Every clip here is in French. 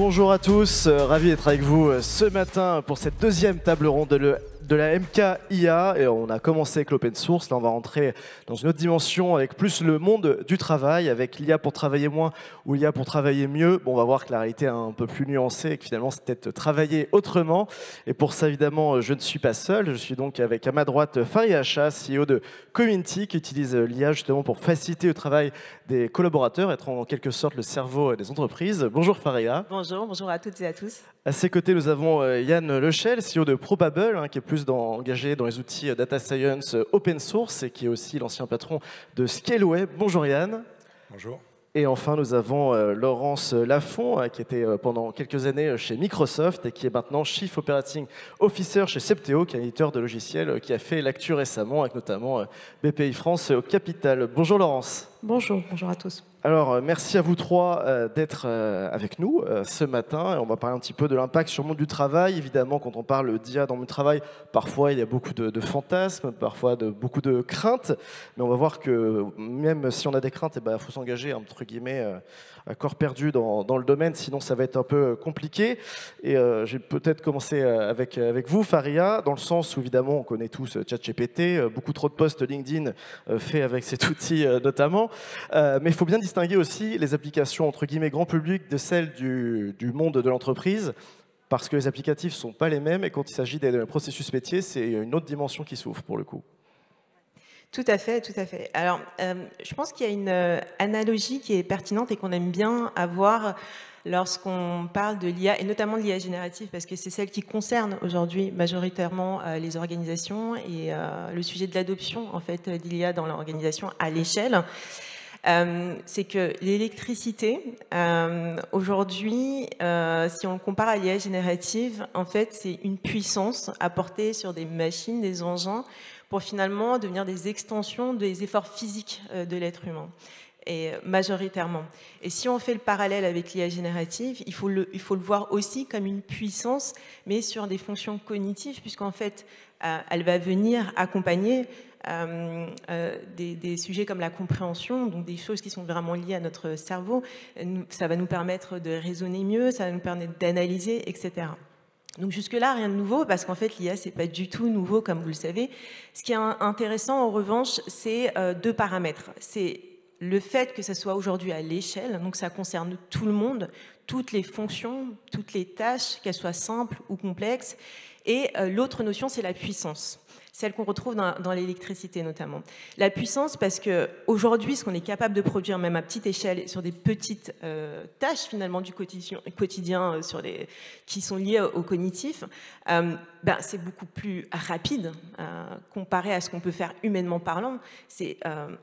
Bonjour à tous, ravi d'être avec vous ce matin pour cette deuxième table ronde de la MKIA. Et on a commencé avec l'open source, là on va rentrer dans une autre dimension avec plus le monde du travail, avec l'IA pour travailler moins ou l'IA pour travailler mieux. Bon, on va voir que la réalité est un peu plus nuancée et que finalement c'est peut-être travailler autrement. Et pour ça évidemment je ne suis pas seul, je suis donc avec à ma droite Farid Hacha, CEO de Community, qui utilise l'IA justement pour faciliter le travail des collaborateurs, être en quelque sorte le cerveau des entreprises. Bonjour Faria. Bonjour, bonjour à toutes et à tous. À ses côtés, nous avons Yann Lechel, CEO de Probable, qui est plus engagé dans les outils data science open source et qui est aussi l'ancien patron de Scaleway. Bonjour Yann. Bonjour. Et enfin, nous avons Laurence Lafont, qui était pendant quelques années chez Microsoft et qui est maintenant Chief Operating Officer chez Septéo, qui est un éditeur de logiciels qui a fait l'actu récemment, avec notamment BPI France au Capital. Bonjour Laurence. Bonjour, bonjour à tous. Alors, merci à vous trois d'être avec nous ce matin. On va parler un petit peu de l'impact sur le monde du travail. Évidemment, quand on parle d'IA dans le monde du travail, parfois il y a beaucoup de fantasmes, parfois beaucoup de craintes. Mais on va voir que même si on a des craintes, il faut s'engager, entre guillemets, à corps perdu dans le domaine, sinon ça va être un peu compliqué. Et je vais peut-être commencer avec vous, Faria, dans le sens où évidemment on connaît tous ChatGPT, beaucoup trop de posts LinkedIn faits avec cet outil notamment. Mais il faut bien distinguer aussi les applications entre guillemets grand public de celles du monde de l'entreprise, parce que les applicatifs ne sont pas les mêmes et quand il s'agit des processus métiers, c'est une autre dimension qui s'ouvre pour le coup. Tout à fait, tout à fait. Alors, je pense qu'il y a une analogie qui est pertinente et qu'on aime bien avoir lorsqu'on parle de l'IA, et notamment de l'IA générative, parce que c'est celle qui concerne aujourd'hui majoritairement les organisations et le sujet de l'adoption en fait, de l'IA dans l'organisation à l'échelle. C'est que l'électricité, aujourd'hui, si on le compare à l'IA générative, en fait, c'est une puissance apportée sur des machines, des engins, pour finalement devenir des extensions des efforts physiques de l'être humain, et majoritairement. Et si on fait le parallèle avec l'IA générative, il faut le voir aussi comme une puissance, mais sur des fonctions cognitives, puisqu'en fait, elle va venir accompagner des sujets comme la compréhension, donc des choses qui sont vraiment liées à notre cerveau. Ça va nous permettre de raisonner mieux, ça va nous permettre d'analyser, etc. Donc jusque-là, rien de nouveau, parce qu'en fait, l'IA, c'est pas du tout nouveau, comme vous le savez. Ce qui est intéressant, en revanche, c'est deux paramètres. C'est le fait que ça soit aujourd'hui à l'échelle, donc ça concerne tout le monde, toutes les fonctions, toutes les tâches, qu'elles soient simples ou complexes. Et l'autre notion, c'est la puissance, celle qu'on retrouve dans l'électricité notamment. La puissance, parce qu'aujourd'hui, ce qu'on est capable de produire, même à petite échelle, sur des petites tâches finalement du quotidien qui sont liées au cognitif, c'est beaucoup plus rapide comparé à ce qu'on peut faire humainement parlant. C'est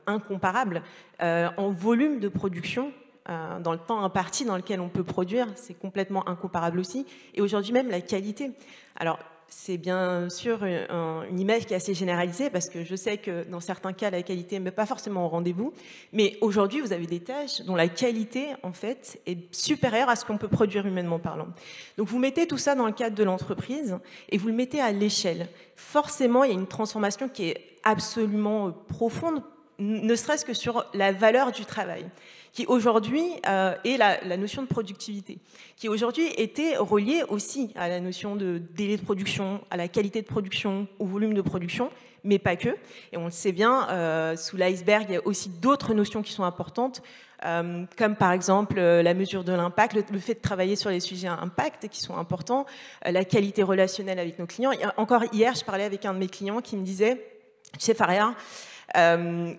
incomparable. En volume de production, dans le temps imparti dans lequel on peut produire, c'est complètement incomparable aussi. Et aujourd'hui même, la qualité. Alors, c'est bien sûr une image qui est assez généralisée parce que je sais que dans certains cas, la qualité n'est pas forcément au rendez-vous. Mais aujourd'hui, vous avez des tâches dont la qualité, en fait, est supérieure à ce qu'on peut produire humainement parlant. Donc, vous mettez tout ça dans le cadre de l'entreprise et vous le mettez à l'échelle. Forcément, il y a une transformation qui est absolument profonde, ne serait-ce que sur la valeur du travail, qui aujourd'hui est la notion de productivité, qui aujourd'hui était reliée aussi à la notion de délai de production, à la qualité de production, au volume de production, mais pas que. Et on le sait bien, sous l'iceberg, il y a aussi d'autres notions qui sont importantes, comme par exemple la mesure de l'impact, le fait de travailler sur les sujets à impact qui sont importants, la qualité relationnelle avec nos clients. Encore hier, je parlais avec un de mes clients qui me disait, tu sais Faria,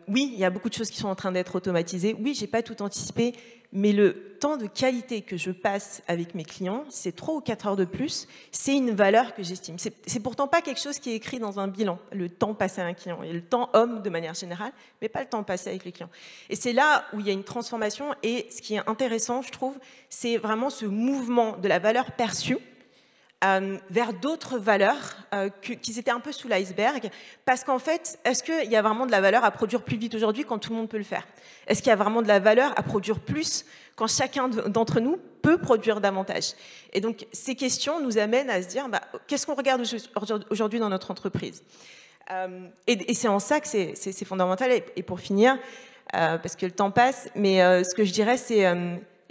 oui, il y a beaucoup de choses qui sont en train d'être automatisées. Oui, j'ai pas tout anticipé, mais le temps de qualité que je passe avec mes clients, c'est 3 ou 4 heures de plus. C'est une valeur que j'estime. C'est pourtant pas quelque chose qui est écrit dans un bilan, le temps passé à un client. Il y a le temps homme de manière générale, mais pas le temps passé avec les clients. Et c'est là où il y a une transformation. Et ce qui est intéressant, je trouve, c'est vraiment ce mouvement de la valeur perçue vers d'autres valeurs qui étaient un peu sous l'iceberg. Parce qu'en fait, est-ce qu'il y a vraiment de la valeur à produire plus vite aujourd'hui quand tout le monde peut le faire? Est-ce qu'il y a vraiment de la valeur à produire plus quand chacun d'entre nous peut produire davantage? Et donc, ces questions nous amènent à se dire, qu'est-ce qu'on regarde aujourd'hui dans notre entreprise? Et c'est en ça que c'est fondamental. Et pour finir, parce que le temps passe, mais ce que je dirais, c'est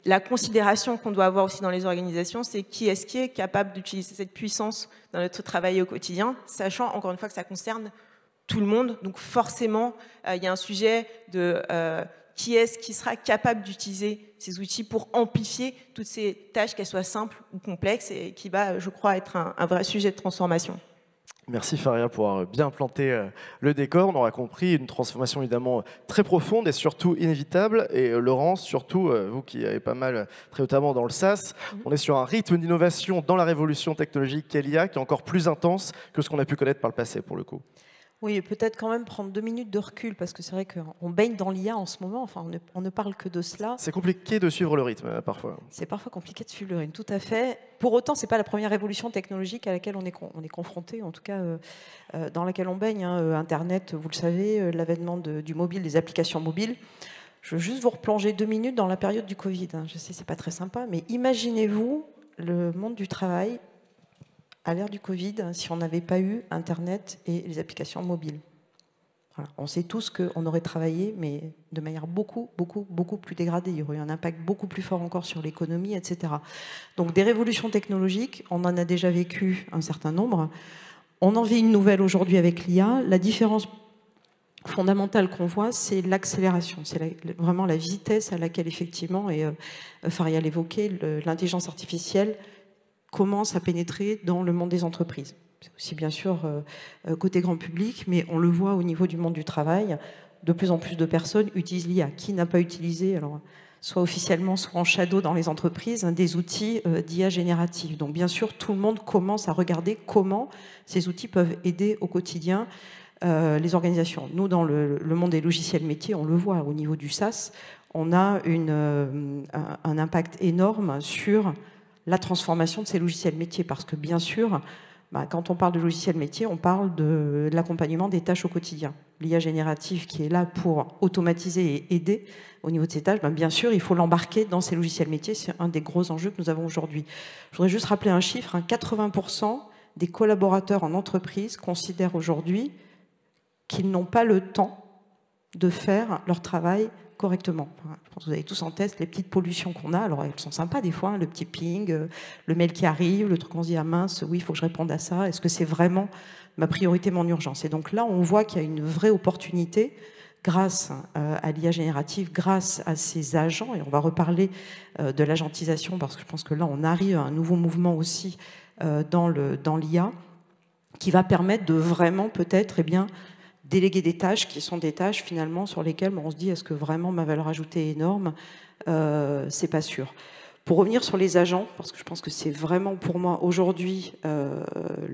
la considération qu'on doit avoir aussi dans les organisations, c'est qui est capable d'utiliser cette puissance dans notre travail au quotidien, sachant encore une fois que ça concerne tout le monde. Donc forcément, il y a un sujet de qui est-ce qui sera capable d'utiliser ces outils pour amplifier toutes ces tâches, qu'elles soient simples ou complexes, et qui va, je crois, être un vrai sujet de transformation. Merci Faria pour avoir bien planté le décor. On aura compris une transformation évidemment très profonde et surtout inévitable. Et Laurence, surtout, vous qui avez pas mal, très notamment dans le SaaS, on est sur un rythme d'innovation dans la révolution technologique qu'est l'IA qui est encore plus intense que ce qu'on a pu connaître par le passé pour le coup. Oui, et peut-être quand même prendre 2 minutes de recul, parce que c'est vrai qu'on baigne dans l'IA en ce moment, enfin on ne parle que de cela. C'est compliqué de suivre le rythme, parfois. C'est parfois compliqué de suivre le rythme, tout à fait. Pour autant, ce n'est pas la première révolution technologique à laquelle on est confronté, en tout cas dans laquelle on baigne. Internet, vous le savez, l'avènement du mobile, des applications mobiles. Je veux juste vous replonger 2 minutes dans la période du Covid. Je sais, c'est pas très sympa, mais imaginez-vous le monde du travail à l'ère du Covid, si on n'avait pas eu Internet et les applications mobiles. Voilà. On sait tous qu'on aurait travaillé, mais de manière beaucoup plus dégradée. Il y aurait eu un impact beaucoup plus fort encore sur l'économie, etc. Donc des révolutions technologiques, on en a déjà vécu un certain nombre. On en vit une nouvelle aujourd'hui avec l'IA. La différence fondamentale qu'on voit, c'est l'accélération. C'est vraiment la vitesse à laquelle, effectivement, et Faria l'évoquait, l'intelligence artificielle commence à pénétrer dans le monde des entreprises. C'est aussi bien sûr côté grand public, mais on le voit au niveau du monde du travail. De plus en plus de personnes utilisent l'IA. Qui n'a pas utilisé, alors, soit officiellement, soit en shadow dans les entreprises, des outils d'IA générative. Donc bien sûr, tout le monde commence à regarder comment ces outils peuvent aider au quotidien les organisations. Nous, dans le monde des logiciels métiers, on le voit au niveau du SaaS, on a un impact énorme sur la transformation de ces logiciels métiers, parce que bien sûr, quand on parle de logiciels métiers, on parle de l'accompagnement des tâches au quotidien. L'IA générative qui est là pour automatiser et aider au niveau de ces tâches, bien sûr, il faut l'embarquer dans ces logiciels métiers. C'est un des gros enjeux que nous avons aujourd'hui. Je voudrais juste rappeler un chiffre, 80% des collaborateurs en entreprise considèrent aujourd'hui qu'ils n'ont pas le temps de faire leur travail correctement. Je pense que vous avez tous en tête les petites pollutions qu'on a. Alors, elles sont sympas des fois, le petit ping, le mail qui arrive, le truc on se dit, ah mince, oui, il faut que je réponde à ça. Est-ce que c'est vraiment ma priorité, mon urgence? Et donc là, on voit qu'il y a une vraie opportunité grâce à l'IA générative, grâce à ces agents, et on va reparler de l'agentisation, parce que je pense que là, on arrive à un nouveau mouvement aussi dans l'IA, qui va permettre de vraiment peut-être déléguer des tâches qui sont des tâches finalement sur lesquelles on se dit est-ce que vraiment ma valeur ajoutée est énorme, c'est pas sûr. Pour revenir sur les agents, parce que je pense que c'est vraiment pour moi aujourd'hui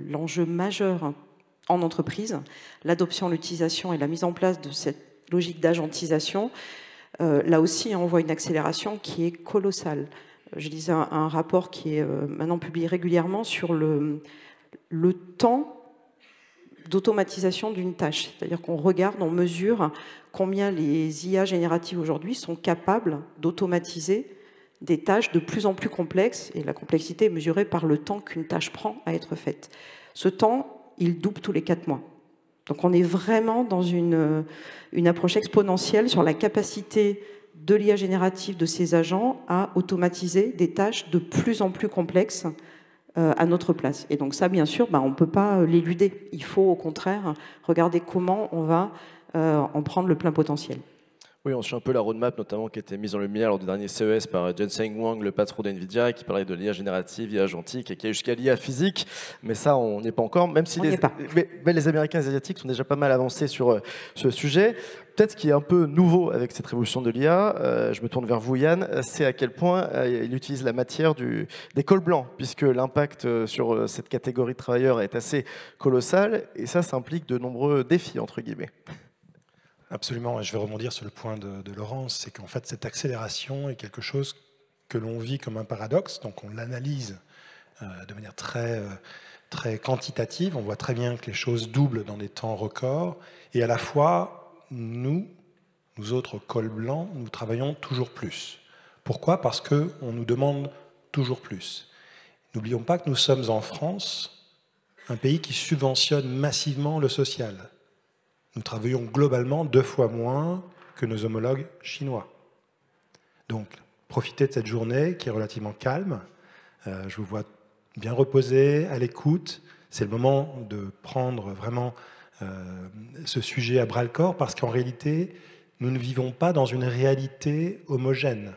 l'enjeu majeur en entreprise, l'adoption, l'utilisation et la mise en place de cette logique d'agentisation, là aussi on voit une accélération qui est colossale. Je lisais un rapport qui est maintenant publié régulièrement sur le temps d'automatisation d'une tâche. C'est-à-dire qu'on regarde, on mesure combien les IA génératives aujourd'hui sont capables d'automatiser des tâches de plus en plus complexes, et la complexité est mesurée par le temps qu'une tâche prend à être faite. Ce temps, il double tous les 4 mois. Donc on est vraiment dans une approche exponentielle sur la capacité de l'IA générative de ces agents à automatiser des tâches de plus en plus complexes à notre place. Et donc ça, bien sûr, on ne peut pas l'éluder. Il faut au contraire regarder comment on va en prendre le plein potentiel. Oui, on suit un peu la roadmap, notamment qui a été mise en lumière lors du dernier CES par Jensen Huang, le patron d'NVIDIA, qui parlait de l'IA générative, l'IA agentique, et qui est jusqu'à l'IA physique. Mais ça, on n'y est pas encore, même si les Américains et les Asiatiques sont déjà pas mal avancés sur ce sujet. Peut-être ce qui est un peu nouveau avec cette révolution de l'IA, je me tourne vers vous Yann, c'est à quel point il utilise la matière des cols blancs, puisque l'impact sur cette catégorie de travailleurs est assez colossal, et ça implique de nombreux défis, entre guillemets. Absolument, et je vais rebondir sur le point de Laurence, c'est qu'en fait cette accélération est quelque chose que l'on vit comme un paradoxe, donc on l'analyse de manière très quantitative, on voit très bien que les choses doublent dans des temps records, et à la fois, nous autres cols blancs, nous travaillons toujours plus. Pourquoi? Parce qu'on nous demande toujours plus. N'oublions pas que nous sommes en France, un pays qui subventionne massivement le social. Nous travaillons globalement 2 fois moins que nos homologues chinois. Donc, Profitez de cette journée qui est relativement calme. Je vous vois bien reposé, à l'écoute. C'est le moment de prendre vraiment ce sujet à bras-le-corps parce qu'en réalité, nous ne vivons pas dans une réalité homogène.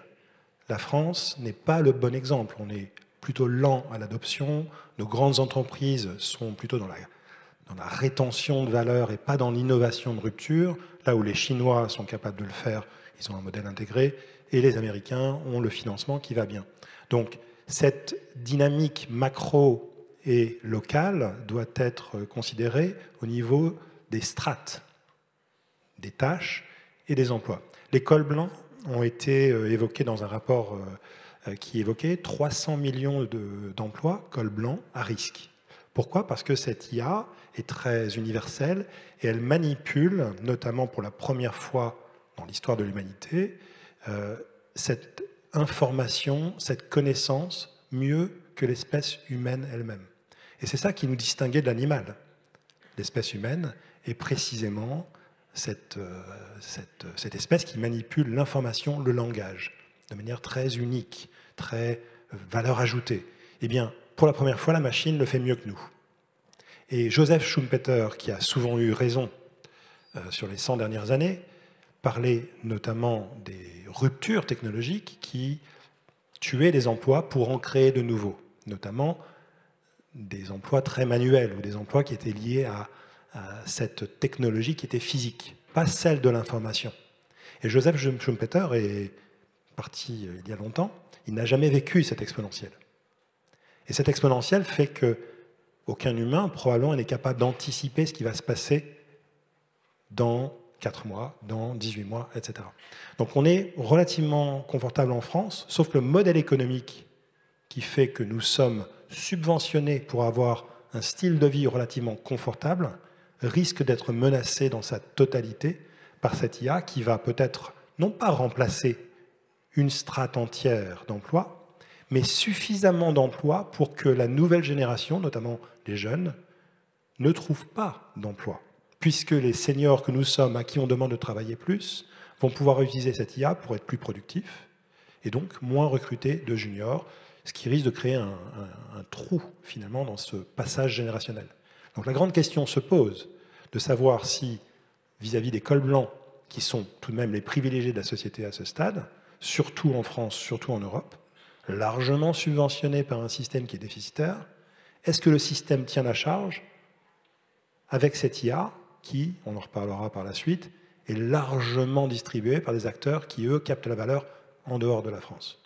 La France n'est pas le bon exemple. On est plutôt lent à l'adoption. Nos grandes entreprises sont plutôt dans la rétention de valeur et pas dans l'innovation de rupture. Là où les Chinois sont capables de le faire, ils ont un modèle intégré. Et les Américains ont le financement qui va bien. Donc, cette dynamique macro et locale doit être considérée au niveau des strates, des tâches et des emplois. Les cols blancs ont été évoqués dans un rapport qui évoquait 300 millions d'emplois cols blancs à risque. Pourquoi? Parce que cette IA est très universelle et elle manipule, notamment pour la première fois dans l'histoire de l'humanité, cette information, cette connaissance mieux que l'espèce humaine elle-même. Et c'est ça qui nous distinguait de l'animal. L'espèce humaine est précisément cette espèce qui manipule l'information, le langage, de manière très unique, très valeur ajoutée. Eh bien, pour la première fois, la machine le fait mieux que nous. Et Joseph Schumpeter, qui a souvent eu raison sur les 100 dernières années, parlait notamment des ruptures technologiques qui tuaient des emplois pour en créer de nouveaux, notamment des emplois très manuels ou des emplois qui étaient liés à cette technologie qui était physique, pas celle de l'information. Et Joseph Schumpeter est parti il y a longtemps, il n'a jamais vécu cette exponentielle. Et cette exponentielle fait qu'aucun humain, probablement, n'est capable d'anticiper ce qui va se passer dans 4 mois, dans 18 mois, etc. Donc on est relativement confortable en France, sauf que le modèle économique qui fait que nous sommes subventionnés pour avoir un style de vie relativement confortable risque d'être menacé dans sa totalité par cette IA qui va peut-être non pas remplacer une strate entière d'emplois, mais suffisamment d'emplois pour que la nouvelle génération, notamment les jeunes, ne trouve pas d'emploi. Puisque les seniors que nous sommes, à qui on demande de travailler plus, vont pouvoir utiliser cette IA pour être plus productifs et donc moins recruter de juniors, ce qui risque de créer un trou, finalement, dans ce passage générationnel. Donc la grande question se pose de savoir si, vis-à-vis des cols blancs, qui sont tout de même les privilégiés de la société à ce stade, surtout en France, surtout en Europe, largement subventionnés par un système qui est déficitaire, est-ce que le système tient la charge avec cette IA qui, on en reparlera par la suite, est largement distribuée par des acteurs qui, eux, captent la valeur en dehors de la France.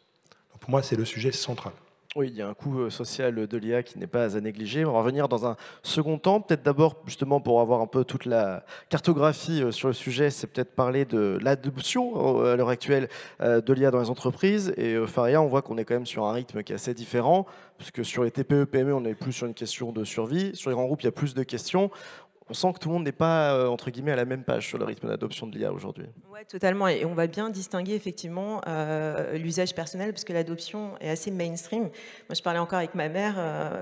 Donc pour moi, c'est le sujet central. Oui, il y a un coût social de l'IA qui n'est pas à négliger. On va revenir dans un second temps. Peut-être d'abord, justement, pour avoir un peu toute la cartographie sur le sujet, c'est peut-être parler de l'adoption à l'heure actuelle de l'IA dans les entreprises. Et Faria, on voit qu'on est quand même sur un rythme qui est assez différent, parce que sur les TPE, PME, on est plus sur une question de survie. Sur les grands groupes, il y a plus de questions. On sent que tout le monde n'est pas, entre guillemets, à la même page sur le rythme d'adoption de l'IA aujourd'hui. Oui, totalement. Et on va bien distinguer effectivement l'usage personnel, parce que l'adoption est assez mainstream. Moi, je parlais encore avec ma mère.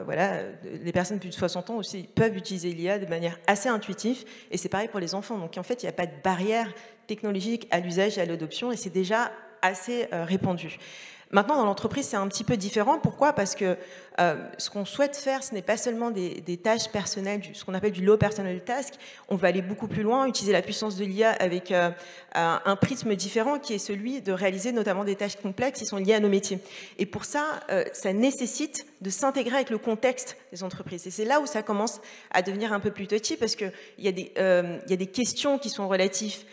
Voilà, les personnes plus de 60 ans aussi peuvent utiliser l'IA de manière assez intuitive. Et c'est pareil pour les enfants. Donc, en fait, il n'y a pas de barrière technologique à l'usage et à l'adoption. Et c'est déjà assez répandu. Maintenant, dans l'entreprise, c'est un petit peu différent. Pourquoi? Parce que ce qu'on souhaite faire, ce n'est pas seulement des tâches personnelles, ce qu'on appelle du low personal task. On va aller beaucoup plus loin, utiliser la puissance de l'IA avec un prisme différent qui est celui de réaliser notamment des tâches complexes qui sont liées à nos métiers. Et pour ça, ça nécessite de s'intégrer avec le contexte des entreprises. Et c'est là où ça commence à devenir un peu plus touchy, parce qu'il y a des questions qui sont relatives,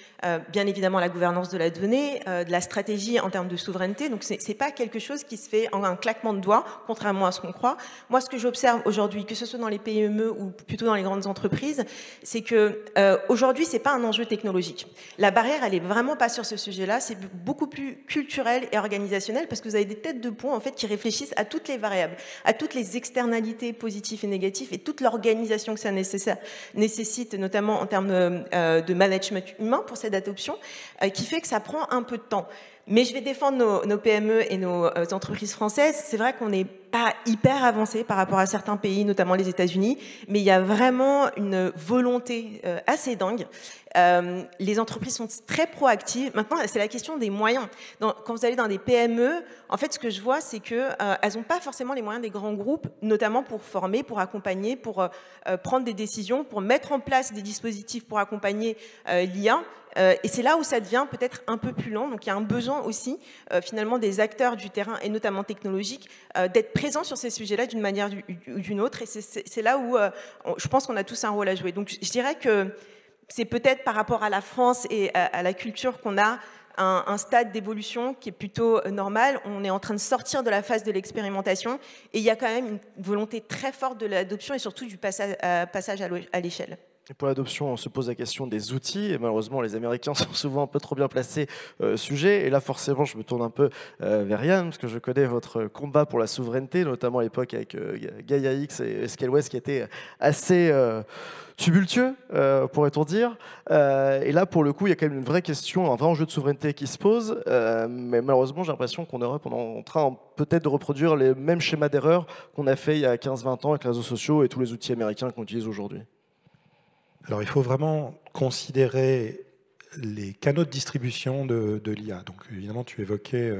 bien évidemment, à la gouvernance de la donnée, de la stratégie en termes de souveraineté. Donc, c'est pas quelque chose qui se fait en un claquement de doigts, contrairement à ce qu'on croit. Moi, ce que j'observe aujourd'hui, que ce soit dans les PME ou plutôt dans les grandes entreprises, c'est que aujourd'hui, c'est pas un enjeu technologique. La barrière, elle est vraiment pas sur ce sujet-là. C'est beaucoup plus culturel et organisationnel, parce que vous avez des têtes de pont en fait qui réfléchissent à toutes les variables, à toutes les externalités positives et négatives et toute l'organisation que ça nécessite, notamment en termes de management humain pour cette adoption, qui fait que ça prend un peu de temps. Mais je vais défendre nos PME et nos entreprises françaises. C'est vrai qu'on n'est pas hyper avancé par rapport à certains pays, notamment les États-Unis, mais il y a vraiment une volonté assez dingue. Les entreprises sont très proactives. Maintenant, c'est la question des moyens. Quand vous allez dans des PME, en fait, ce que je vois, c'est qu'elles n'ont pas forcément les moyens des grands groupes, notamment pour former, pour accompagner, pour prendre des décisions, pour mettre en place des dispositifs pour accompagner l'IA. Et c'est là où ça devient peut-être un peu plus lent. Donc il y a un besoin aussi, finalement, des acteurs du terrain, et notamment technologiques, d'être présents sur ces sujets-là d'une manière ou d'une autre. Et c'est là où je pense qu'on a tous un rôle à jouer. Donc je dirais que c'est peut-être par rapport à la France et à la culture qu'on a un stade d'évolution qui est plutôt normal. On est en train de sortir de la phase de l'expérimentation et il y a quand même une volonté très forte de l'adoption et surtout du passage à l'échelle. Et pour l'adoption, on se pose la question des outils. Et malheureusement, les Américains sont souvent un peu trop bien placés sujet. Et là, forcément, je me tourne un peu vers Yann, parce que je connais votre combat pour la souveraineté, notamment à l'époque avec Gaia X et Scalewest, qui était assez tumultueux, pourrait-on dire. Et là, pour le coup, il y a quand même une vraie question, un vrai enjeu de souveraineté qui se pose. Mais malheureusement, j'ai l'impression qu'en Europe, on est en train peut-être de reproduire les mêmes schémas d'erreur qu'on a fait il y a 15-20 ans avec les réseaux sociaux et tous les outils américains qu'on utilise aujourd'hui. Alors, il faut vraiment considérer les canaux de distribution de l'IA. Donc, évidemment, tu évoquais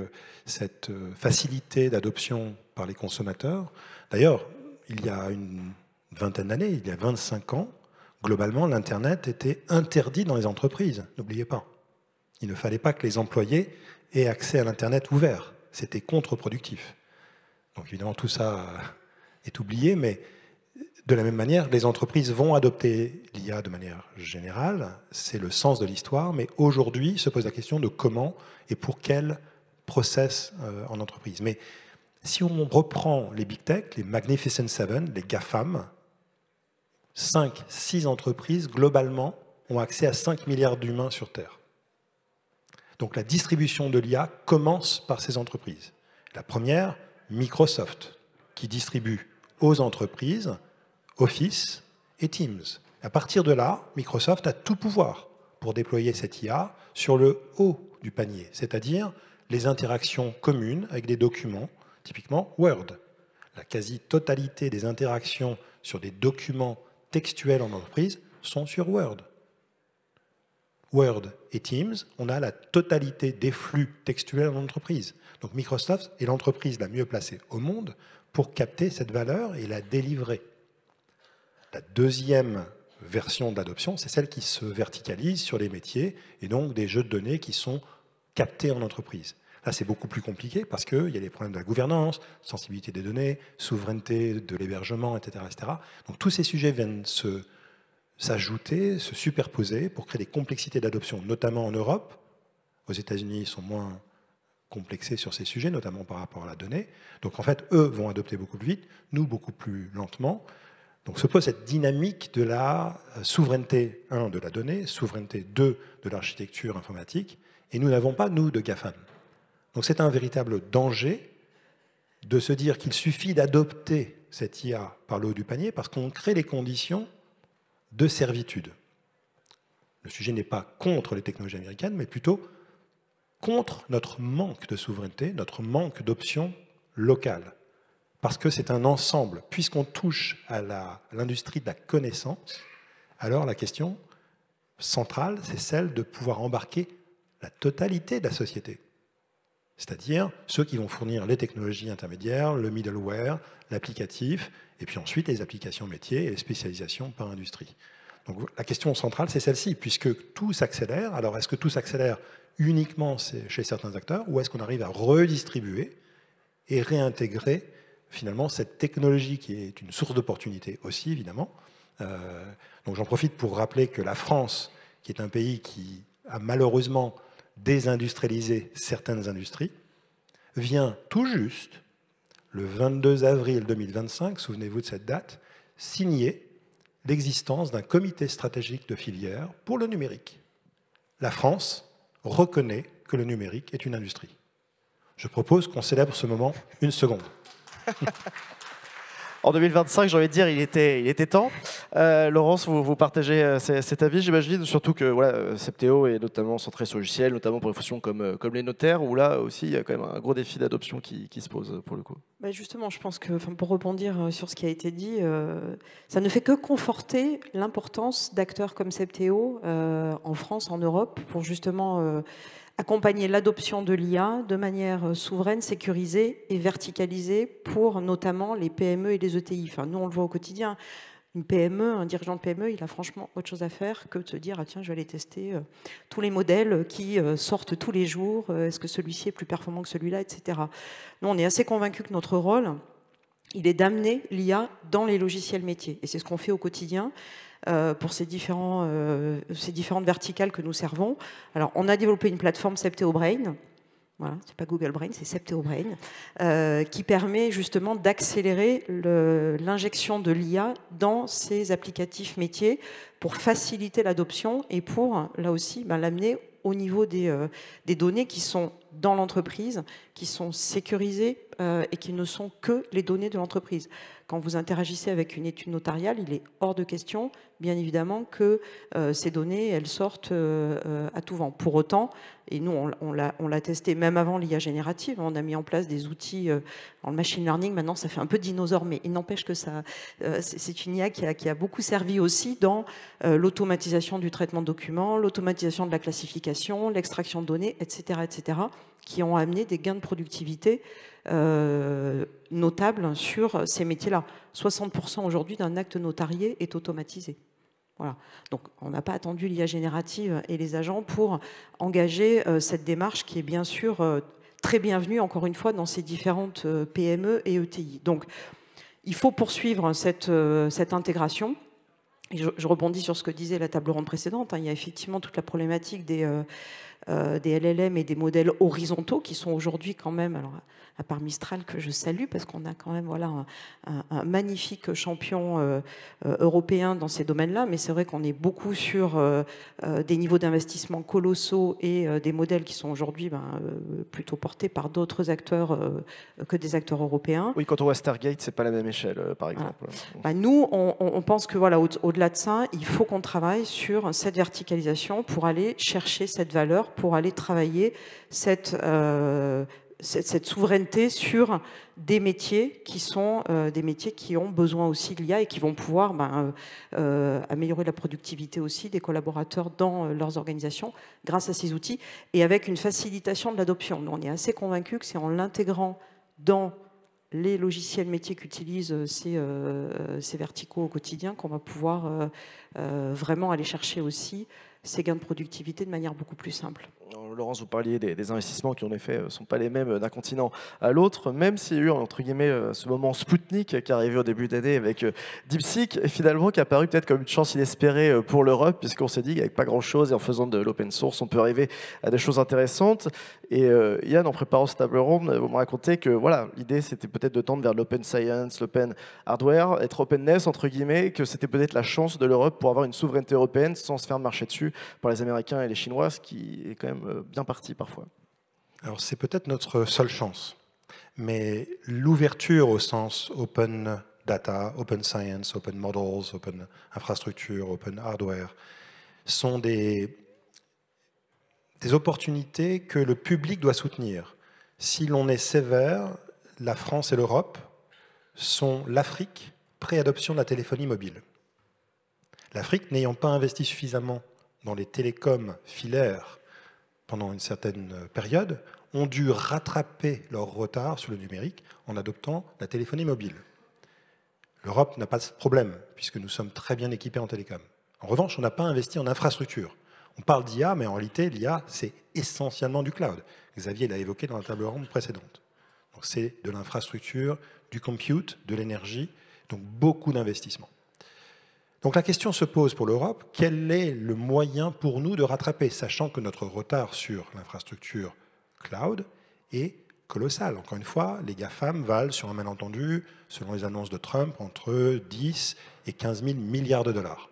cette facilité d'adoption par les consommateurs. D'ailleurs, il y a une vingtaine d'années, il y a 25 ans, globalement, l'Internet était interdit dans les entreprises. N'oubliez pas. Il ne fallait pas que les employés aient accès à l'Internet ouvert. C'était contre-productif. Donc, évidemment, tout ça est oublié, mais de la même manière, les entreprises vont adopter l'IA de manière générale, c'est le sens de l'histoire, mais aujourd'hui se pose la question de comment et pour quel process en entreprise. Mais si on reprend les Big Tech, les Magnificent Seven, les GAFAM, 5-6 entreprises globalement ont accès à 5 milliards d'humains sur Terre. Donc la distribution de l'IA commence par ces entreprises. La première, Microsoft, qui distribue aux entreprises Office et Teams. À partir de là, Microsoft a tout pouvoir pour déployer cette IA sur le haut du panier, c'est-à-dire les interactions communes avec des documents, typiquement Word. La quasi-totalité des interactions sur des documents textuels en entreprise sont sur Word. Word et Teams, on a la totalité des flux textuels en entreprise. Donc Microsoft est l'entreprise la mieux placée au monde pour capter cette valeur et la délivrer. La deuxième version de l'adoption, c'est celle qui se verticalise sur les métiers et donc des jeux de données qui sont captés en entreprise. Là, c'est beaucoup plus compliqué parce qu'il y a des problèmes de la gouvernance, sensibilité des données, souveraineté de l'hébergement, etc., etc. Donc tous ces sujets viennent s'ajouter, se superposer pour créer des complexités d'adoption, notamment en Europe. Aux États-Unis, ils sont moins complexés sur ces sujets, notamment par rapport à la donnée. Donc en fait, eux vont adopter beaucoup plus vite, nous beaucoup plus lentement. Donc se pose cette dynamique de la souveraineté, 1, de la donnée, souveraineté 2, de l'architecture informatique, et nous n'avons pas, nous, de GAFAM. Donc c'est un véritable danger de se dire qu'il suffit d'adopter cette IA par le haut du panier parce qu'on crée les conditions de servitude. Le sujet n'est pas contre les technologies américaines, mais plutôt contre notre manque de souveraineté, notre manque d'options locales. Parce que c'est un ensemble. Puisqu'on touche à l'industrie de la connaissance, alors la question centrale, c'est celle de pouvoir embarquer la totalité de la société. C'est-à-dire ceux qui vont fournir les technologies intermédiaires, le middleware, l'applicatif, et puis ensuite les applications métiers et les spécialisations par industrie. Donc la question centrale, c'est celle-ci, puisque tout s'accélère. Alors est-ce que tout s'accélère uniquement chez certains acteurs, ou est-ce qu'on arrive à redistribuer et réintégrer finalement cette technologie qui est une source d'opportunité aussi, évidemment. Donc j'en profite pour rappeler que la France, qui est un pays qui a malheureusement désindustrialisé certaines industries, vient tout juste, le 22 avril 2025, souvenez-vous de cette date, signer l'existence d'un comité stratégique de filière pour le numérique. La France reconnaît que le numérique est une industrie. Je propose qu'on célèbre ce moment une seconde. En 2025, j'ai envie de dire, il était temps. Laurence, vous partagez cet avis, j'imagine, surtout que voilà, Septéo est notamment centré sur le logiciel, notamment pour des fonctions comme les notaires, où là aussi, il y a quand même un gros défi d'adoption qui se pose pour le coup. Bah justement, je pense que, pour rebondir sur ce qui a été dit, ça ne fait que conforter l'importance d'acteurs comme Septéo en France, en Europe, pour justement accompagner l'adoption de l'IA de manière souveraine, sécurisée et verticalisée pour notamment les PME et les ETI. Enfin, nous, on le voit au quotidien. Une PME, un dirigeant de PME, il a franchement autre chose à faire que de se dire ah, tiens, je vais aller tester tous les modèles qui sortent tous les jours. Est-ce que celui-ci est plus performant que celui-là, etc. Nous, on est assez convaincus que notre rôle, il est d'amener l'IA dans les logiciels métiers. Et c'est ce qu'on fait au quotidien. Pour ces différentes verticales que nous servons. Alors, on a développé une plateforme Septéo Brain. Voilà, c'est pas Google Brain, c'est Septéo Brain, qui permet justement d'accélérer l'injection de l'IA dans ces applicatifs métiers pour faciliter l'adoption et pour, là aussi, l'amener au niveau des données qui sont dans l'entreprise, qui sont sécurisées et qui ne sont que les données de l'entreprise. Quand vous interagissez avec une étude notariale, il est hors de question, bien évidemment, que ces données, elles sortent à tout vent. Pour autant, et nous, on l'a testé même avant l'IA générative, on a mis en place des outils dans le machine learning. Maintenant, ça fait un peu dinosaure, mais il n'empêche que c'est une IA qui a beaucoup servi aussi dans l'automatisation du traitement de documents, l'automatisation de la classification, l'extraction de données, etc., qui ont amené des gains de productivité notables sur ces métiers-là. 60% aujourd'hui d'un acte notarié est automatisé. Voilà. Donc, on n'a pas attendu l'IA générative et les agents pour engager cette démarche qui est bien sûr très bienvenue, encore une fois, dans ces différentes PME et ETI. Donc, il faut poursuivre cette intégration. Et je rebondis sur ce que disait la table ronde précédente. Il y a effectivement toute la problématique des LLM et des modèles horizontaux qui sont aujourd'hui quand même, alors à part Mistral que je salue parce qu'on a quand même voilà, un magnifique champion européen dans ces domaines-là, mais c'est vrai qu'on est beaucoup sur des niveaux d'investissement colossaux et des modèles qui sont aujourd'hui plutôt portés par d'autres acteurs que des acteurs européens. Oui, quand on voit Stargate, c'est pas la même échelle, par exemple. Voilà. Nous, on pense que voilà, au-delà de ça, il faut qu'on travaille sur cette verticalisation pour aller chercher cette valeur, pour aller travailler cette souveraineté sur des métiers qui sont des métiers qui ont besoin aussi de l'IA et qui vont pouvoir améliorer la productivité aussi des collaborateurs dans leurs organisations grâce à ces outils et avec une facilitation de l'adoption. Nous, on est assez convaincus que c'est en l'intégrant dans les logiciels métiers qu'utilisent ces verticaux au quotidien qu'on va pouvoir vraiment aller chercher aussi ces gains de productivité de manière beaucoup plus simple. Laurence, vous parliez des investissements qui en effet ne sont pas les mêmes d'un continent à l'autre, même s'il y a eu entre guillemets ce moment Spoutnik qui est arrivé au début d'année avec DeepSeek et finalement qui a paru peut-être comme une chance inespérée pour l'Europe puisqu'on s'est dit qu'avec pas grand-chose et en faisant de l'open source on peut arriver à des choses intéressantes. Et Yann, en préparant cette table ronde, vous me racontez que voilà, l'idée c'était peut-être de tendre vers l'open science, l'open hardware, être openness entre guillemets, que c'était peut-être la chance de l'Europe pour avoir une souveraineté européenne sans se faire marcher dessus par les Américains et les Chinois, ce qui est quand même bien parti parfois. Alors c'est peut-être notre seule chance, mais l'ouverture au sens open data, open science, open models, open infrastructure, open hardware sont des opportunités que le public doit soutenir. Si l'on est sévère, la France et l'Europe sont l'Afrique pré-adoption de la téléphonie mobile. L'Afrique n'ayant pas investi suffisamment dans les télécoms filaires pendant une certaine période, ont dû rattraper leur retard sur le numérique en adoptant la téléphonie mobile. L'Europe n'a pas ce problème, puisque nous sommes très bien équipés en télécom. En revanche, on n'a pas investi en infrastructure. On parle d'IA, mais en réalité, l'IA, c'est essentiellement du cloud. Xavier l'a évoqué dans la table ronde précédente. Donc c'est de l'infrastructure, du compute, de l'énergie, donc beaucoup d'investissements. Donc la question se pose pour l'Europe, quel est le moyen pour nous de rattraper, sachant que notre retard sur l'infrastructure cloud est colossal. Encore une fois, les GAFAM valent sur un malentendu, selon les annonces de Trump, entre 10 et 15 000 milliards de dollars.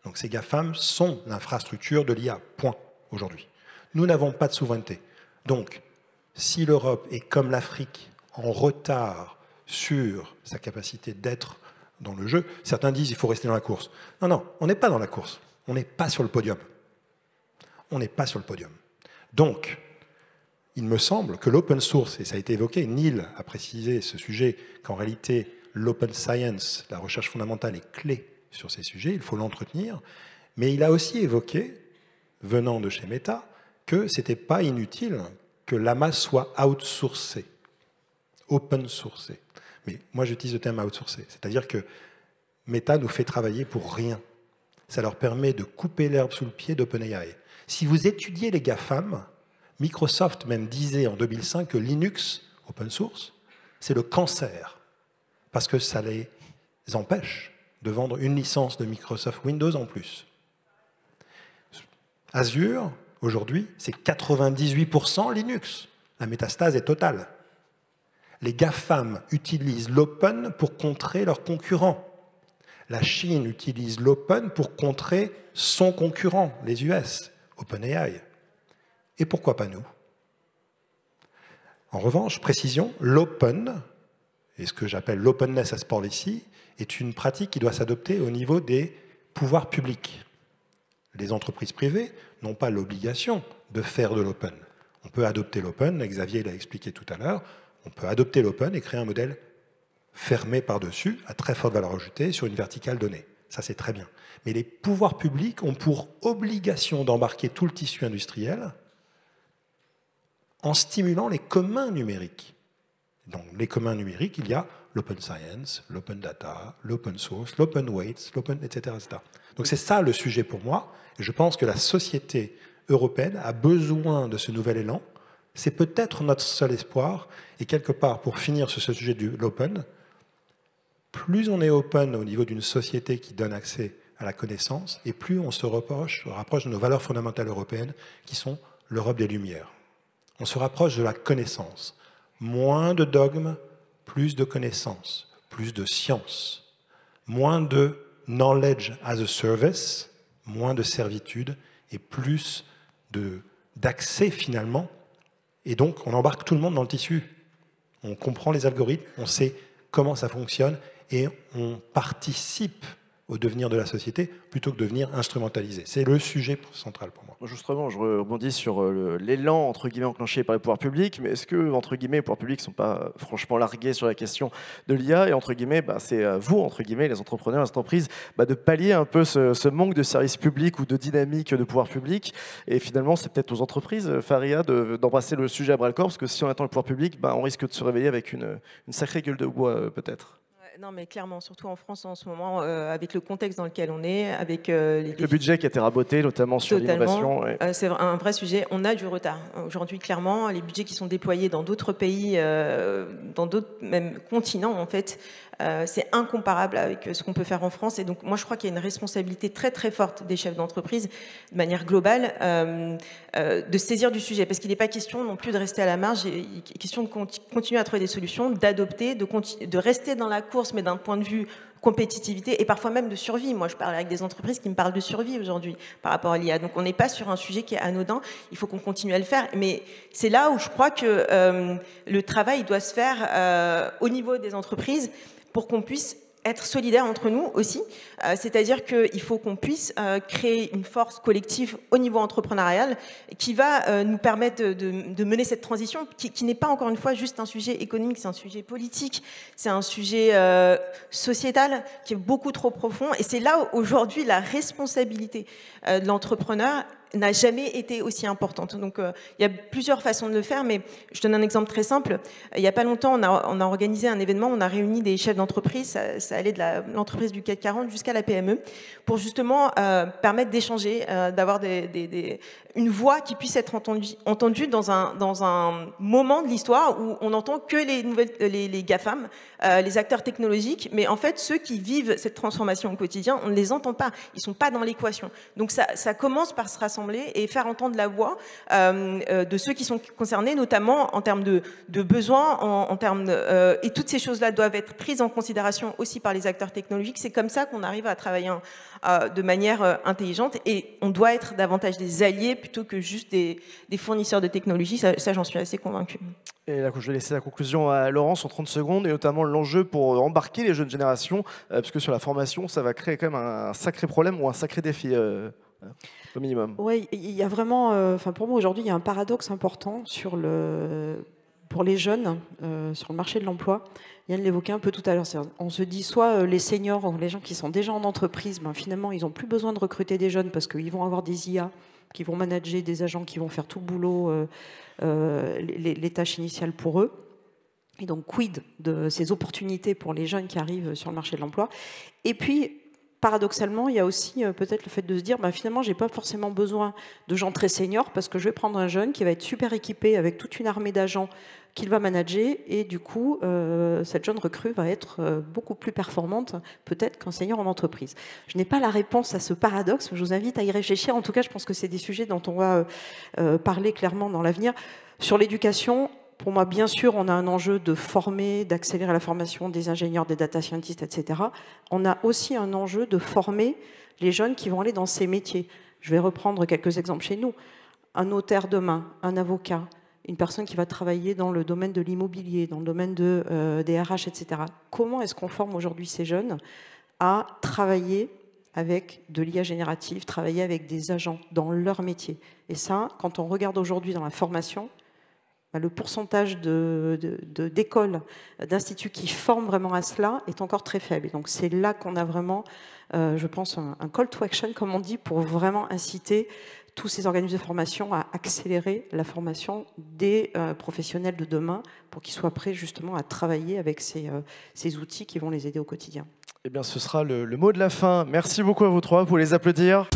Donc ces GAFAM sont l'infrastructure de l'IA, point, aujourd'hui. Nous n'avons pas de souveraineté. Donc, si l'Europe est comme l'Afrique en retard sur sa capacité d'être dans le jeu. Certains disent qu'il faut rester dans la course. Non, non, on n'est pas dans la course. On n'est pas sur le podium. On n'est pas sur le podium. Donc, il me semble que l'open source, et ça a été évoqué, Neil a précisé ce sujet, qu'en réalité, l'open science, la recherche fondamentale, est clé sur ces sujets, il faut l'entretenir, mais il a aussi évoqué, venant de chez Meta, que ce n'était pas inutile que l'AMA soit outsourcé, open sourcé. Mais moi, j'utilise le terme outsourcé, c'est-à-dire que Meta nous fait travailler pour rien. Ça leur permet de couper l'herbe sous le pied d'OpenAI. Si vous étudiez les GAFAM, Microsoft même disait en 2005 que Linux, open source, c'est le cancer, parce que ça les empêche de vendre une licence de Microsoft Windows en plus. Azure, aujourd'hui, c'est 98% Linux. La métastase est totale. Les GAFAM utilisent l'open pour contrer leurs concurrents. La Chine utilise l'open pour contrer son concurrent, les US, OpenAI. Et pourquoi pas nous? En revanche, précision, l'open, et ce que j'appelle l'openness as policy, est une pratique qui doit s'adopter au niveau des pouvoirs publics. Les entreprises privées n'ont pas l'obligation de faire de l'open. On peut adopter l'open, Xavier l'a expliqué tout à l'heure, on peut adopter l'open et créer un modèle fermé par-dessus, à très forte valeur ajoutée, sur une verticale donnée. Ça, c'est très bien. Mais les pouvoirs publics ont pour obligation d'embarquer tout le tissu industriel en stimulant les communs numériques. Dans les communs numériques, il y a l'open science, l'open data, l'open source, l'open weights, l'open, etc., etc. Donc c'est ça le sujet pour moi. Et je pense que la société européenne a besoin de ce nouvel élan. C'est peut-être notre seul espoir. Et quelque part, pour finir sur ce sujet de l'open, plus on est open au niveau d'une société qui donne accès à la connaissance, et plus on se rapproche de nos valeurs fondamentales européennes, qui sont l'Europe des Lumières. On se rapproche de la connaissance. Moins de dogmes, plus de connaissances, plus de science, moins de knowledge as a service, moins de servitude et plus d'accès finalement. Et donc, on embarque tout le monde dans le tissu. On comprend les algorithmes, on sait comment ça fonctionne et on participe au devenir de la société plutôt que de devenir instrumentalisé. C'est le sujet central pour moi. Justement, je rebondis sur l'élan entre guillemets enclenché par les pouvoirs publics, mais est-ce que entre guillemets les pouvoirs publics ne sont pas franchement largués sur la question de l'IA et entre guillemets c'est à vous entre guillemets les entrepreneurs, les entreprises de pallier un peu ce manque de services publics ou de dynamique de pouvoir public et finalement c'est peut-être aux entreprises, Faria, d'embrasser le sujet à bras le corps parce que si on attend le pouvoir public, on risque de se réveiller avec une sacrée gueule de bois peut-être. Non, mais clairement, surtout en France en ce moment, avec le contexte dans lequel on est, avec le budget qui a été raboté, notamment sur l'innovation. Ouais. C'est un vrai sujet. On a du retard. Aujourd'hui, clairement, les budgets qui sont déployés dans d'autres pays, dans d'autres même continents, en fait, c'est incomparable avec ce qu'on peut faire en France. Et donc, moi, je crois qu'il y a une responsabilité très, très forte des chefs d'entreprise, de manière globale, de se saisir du sujet. Parce qu'il n'est pas question non plus de rester à la marge. Il est question de continuer à trouver des solutions, d'adopter, de rester dans la course, mais d'un point de vue compétitivité et parfois même de survie. Moi, je parle avec des entreprises qui me parlent de survie aujourd'hui par rapport à l'IA. Donc, on n'est pas sur un sujet qui est anodin. Il faut qu'on continue à le faire. Mais c'est là où je crois que le travail doit se faire au niveau des entreprises pour qu'on puisse être solidaires entre nous aussi. C'est-à-dire qu'il faut qu'on puisse créer une force collective au niveau entrepreneurial qui va nous permettre de mener cette transition qui n'est pas, encore une fois, juste un sujet économique, c'est un sujet politique, c'est un sujet sociétal qui est beaucoup trop profond. Et c'est là, aujourd'hui, la responsabilité de l'entrepreneur n'a jamais été aussi importante. Donc, il y a plusieurs façons de le faire, mais je donne un exemple très simple. Il n'y a pas longtemps, on a organisé un événement, on a réuni des chefs d'entreprise, ça allait de l'entreprise du CAC 40 jusqu'à la PME, pour justement permettre d'échanger, d'avoir une voix qui puisse être entendue dans un moment de l'histoire où on n'entend que les GAFAM, les acteurs technologiques, mais en fait, ceux qui vivent cette transformation au quotidien, on ne les entend pas, ils ne sont pas dans l'équation. Donc, ça commence par se rassembler et faire entendre la voix de ceux qui sont concernés, notamment en termes de besoins, en termes et toutes ces choses-là doivent être prises en considération aussi par les acteurs technologiques. C'est comme ça qu'on arrive à travailler de manière intelligente et on doit être davantage des alliés plutôt que juste des fournisseurs de technologie. Ça j'en suis assez convaincue. Et là, je vais laisser la conclusion à Laurence en 30 secondes, et notamment l'enjeu pour embarquer les jeunes générations, parce que sur la formation, ça va créer quand même un sacré problème ou un sacré défi, au minimum. Oui, il y a vraiment, pour moi aujourd'hui, il y a un paradoxe important pour les jeunes sur le marché de l'emploi. Yann l'évoquait un peu tout à l'heure. On se dit soit les seniors, les gens qui sont déjà en entreprise, finalement, ils n'ont plus besoin de recruter des jeunes parce qu'ils vont avoir des IA qui vont manager des agents qui vont faire tout le boulot, les tâches initiales pour eux. Et donc, quid de ces opportunités pour les jeunes qui arrivent sur le marché de l'emploi. Et puis, paradoxalement, il y a aussi peut-être le fait de se dire, finalement, je n'ai pas forcément besoin de gens très seniors parce que je vais prendre un jeune qui va être super équipé avec toute une armée d'agents qu'il va manager, et du coup, cette jeune recrue va être beaucoup plus performante peut-être qu'un senior en entreprise. Je n'ai pas la réponse à ce paradoxe, mais je vous invite à y réfléchir. En tout cas, je pense que c'est des sujets dont on va parler clairement dans l'avenir. Sur l'éducation, pour moi, bien sûr, on a un enjeu de former, d'accélérer la formation des ingénieurs, des data scientists, etc. On a aussi un enjeu de former les jeunes qui vont aller dans ces métiers. Je vais reprendre quelques exemples chez nous. Un notaire demain, un avocat, une personne qui va travailler dans le domaine de l'immobilier, dans le domaine des RH, etc. Comment est-ce qu'on forme aujourd'hui ces jeunes à travailler avec de l'IA générative, travailler avec des agents dans leur métier? Et ça, quand on regarde aujourd'hui dans la formation, le pourcentage d'écoles, d'instituts qui forment vraiment à cela est encore très faible. Et donc c'est là qu'on a vraiment, je pense, un call to action, comme on dit, pour vraiment inciter tous ces organismes de formation à accélérer la formation des professionnels de demain pour qu'ils soient prêts justement à travailler avec ces outils qui vont les aider au quotidien. Eh bien, ce sera le mot de la fin. Merci beaucoup à vous trois, pour les applaudir.